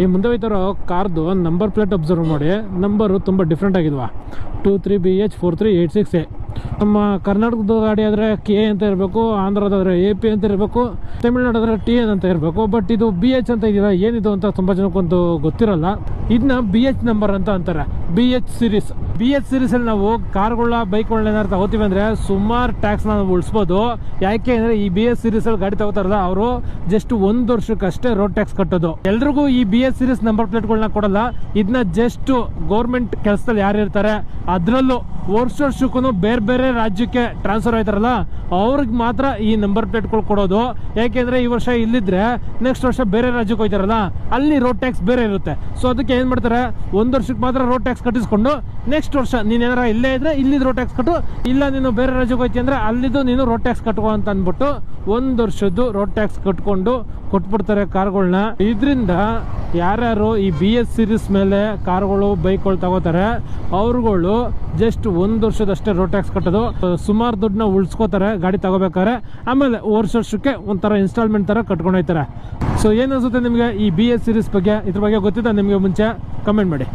ಈ ಮುಂದೆ ಹೋಯ್ತಾರೋ ಕಾರ್ದು ನಂಬರ್ ಪ್ಲೇಟ್ ಅಬ್ಸರ್ವ್ ಮಾಡಿ, ನಂಬರು ತುಂಬ ಡಿಫ್ರೆಂಟ್ ಆಗಿದ್ವ. 23BH4386A. ನಮ್ಮ ಕರ್ನಾಟಕದ ಗಾಡಿ ಆದರೆ ಕೆ ಅಂತ ಇರಬೇಕು, ಆಂಧ್ರದಾದರೆ AP ಅಂತ ಇರಬೇಕು, ತಮಿಳ್ನಾಡಾದ್ರೆ TN ಅಂತ ಇರಬೇಕು. ಬಟ್ ಇದು BH ಅಂತ ಇದೆಯಲ್ಲ, ಏನಿದು ಅಂತ ತುಂಬ ಜನಕ್ಕಂತೂ ಗೊತ್ತಿರಲ್ಲ. ಇದನ್ನ BH ನಂಬರ್ ಅಂತ ಅಂತಾರೆ, BH ಸೀರೀಸ್. BH ಸೀರೀಸಲ್ಲಿ ನಾವು ಕಾರ್ಗಳ ಬೈಕ್ಗಳನ್ನ ಏನಾದ್ರು ತಗೋತೀವಿ ಅಂದರೆ ಸುಮಾರು ಟ್ಯಾಕ್ಸ್ನ ನಾವು ಉಳಿಸ್ಬೋದು. ಯಾಕೆ ಅಂದರೆ ಈ BH ಸೀರೀಸಲ್ಲಿ ಗಾಡಿ ತಗೋತಾರಲ್ಲ ಅವರು ಜಸ್ಟ್ 1 ವರ್ಷಕ್ಕಷ್ಟೇ ರೋಡ್ ಟ್ಯಾಕ್ಸ್ ಕಟ್ಟೋದು. ಎಲ್ರಿಗೂ ಈ BH ಸೀರೀಸ್ ನಂಬರ್ ಪ್ಲೇಟ್ಗಳನ್ನ ಕೊಡಲ್ಲ. ಇದನ್ನ ಜಸ್ಟ್ ಗೌರ್ಮೆಂಟ್ ಕೆಲಸದಲ್ಲಿ ಯಾರು ಇರ್ತಾರೆ ಅದರಲ್ಲೂ ವರ್ಷಕ್ಕೂ ಬೇರೆ ಬೇರೆ ರಾಜ್ಯಕ್ಕೆ ಟ್ರಾನ್ಸ್ಫರ್ ಆಯ್ತಾರಲ್ಲ ಅವ್ರಿಗೆ ಮಾತ್ರ ಈ ನಂಬರ್ ಪ್ಲೇಟ್ಗಳು ಕೊಡೋದು. ಯಾಕೆಂದ್ರೆ ಈ ವರ್ಷ ಇಲ್ಲಿದ್ರೆ ನೆಕ್ಸ್ಟ್ ವರ್ಷ ಬೇರೆ ರಾಜ್ಯಕ್ಕೆ ಹೋಯ್ತಾರಲ್ಲ ಅಲ್ಲಿ ರೋಡ್ ಟ್ಯಾಕ್ಸ್ ಬೇರೆ ಇರುತ್ತೆ. ಸೊ ಅದಕ್ಕೆ ಏನ್ ಮಾಡ್ತಾರೆ, 1 ವರ್ಷಕ್ಕೆ ಮಾತ್ರ ರೋಡ್ ಟ್ಯಾಕ್ಸ್ ಕಟ್ಟಿಸ್ಕೊಂಡು ನೆಕ್ಸ್ಟ್ ವರ್ಷ ನೀನ್ ಏನಾರ ಇಲ್ಲೇ ಇದ್ರೆ ಇಲ್ಲಿದ್ ರೋಡ್ ಟ್ಯಾಕ್ಸ್ ಕಟ್ಟು, ಇಲ್ಲ ನೀನು ಬೇರೆ ರಾಜ್ಯಕ್ಕೆ ಹೋಯ್ತಿ ಅಂದ್ರೆ ಅಲ್ಲಿದ್ದು ನೀನು ರೋಡ್ ಟ್ಯಾಕ್ಸ್ ಕಟ್ಟುವ ಅಂತ ಅಂದ್ಬಿಟ್ಟು 1 ವರ್ಷದ್ದು ರೋಡ್ ಟ್ಯಾಕ್ಸ್ ಕಟ್ಕೊಂಡು ಕೊಟ್ಬಿಡ್ತಾರೆ ಕಾರ್ಗಳನ್ನ. ಇದರಿಂದ ಯಾರ್ಯಾರು ಈ BH ಸೀರೀಸ್ ಮೇಲೆ ಕಾರ್ಗಳು ಬೈಕ್ಗಳು ತಗೋತಾರೆ ಅವ್ರುಗಳು ಜಸ್ಟ್ 1 ವರ್ಷದಷ್ಟೇ ರೋಡ್ ಟ್ಯಾಕ್ಸ್ ಕಟ್ಟೋದು. ಸುಮಾರು ದುಡ್ಡನ್ನ ಉಳಿಸ್ಕೋತಾರೆ ಗಾಡಿ ತಗೋಬೇಕಾದ್ರೆ. ಆಮೇಲೆ ವರ್ಷಕ್ಕೆ ಒಂಥರ ಇನ್ಸ್ಟಾಲ್ಮೆಂಟ್ ತರ ಕಟ್ಕೊಂಡು ಹೋಗ್ತಾರೆ. ಸೊ ಏನು ಅನ್ಸುತ್ತೆ ನಿಮಗೆ ಈ BH ಸೀರೀಸ್ ಬಗ್ಗೆ? ಇದ್ರ ಬಗ್ಗೆ ಗೊತ್ತಿದ್ದ ನಿಮಗೆ ಮುಂಚೆ ಕಮೆಂಟ್ ಮಾಡಿ.